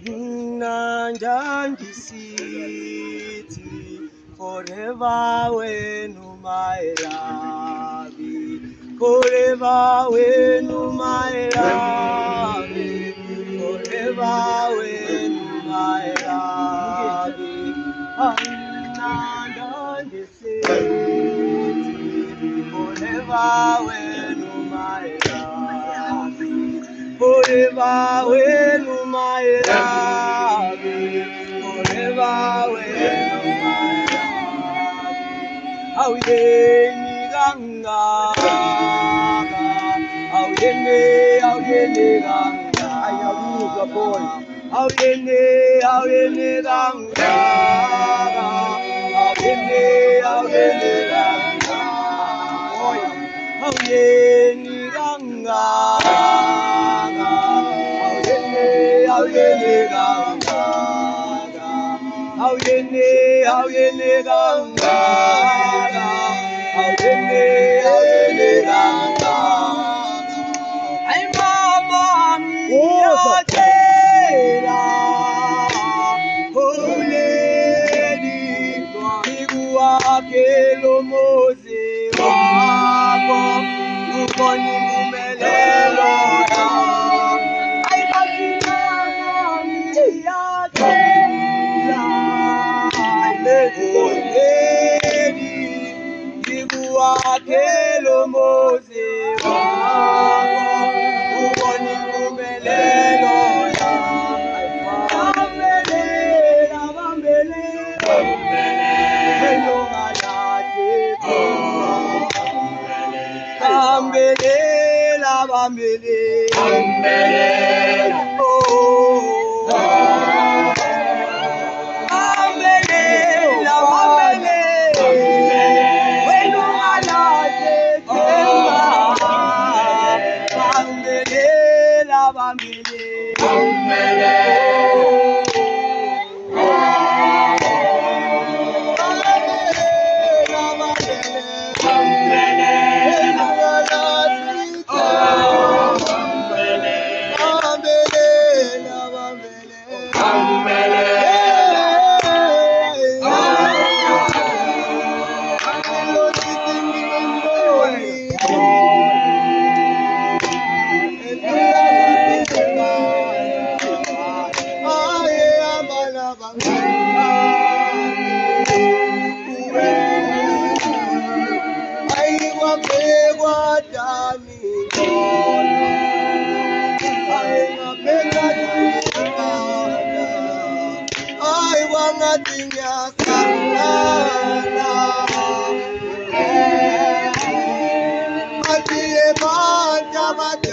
Nanjandi city forever when my love, forever when my love, forever when my love. Nanjandi city forever when my love, forever when my love, forever when my love. How yeni ganga, how yeni ganga, how yeni ganga, how yeni ganga, how yeni ganga. How yeni ganga, ay mama mia tera, oh lady, igua kelo moze wako, ukoni mumelelo ya. Akelo moze wako uboni kumelelo ya bambelela weno alate bambelela I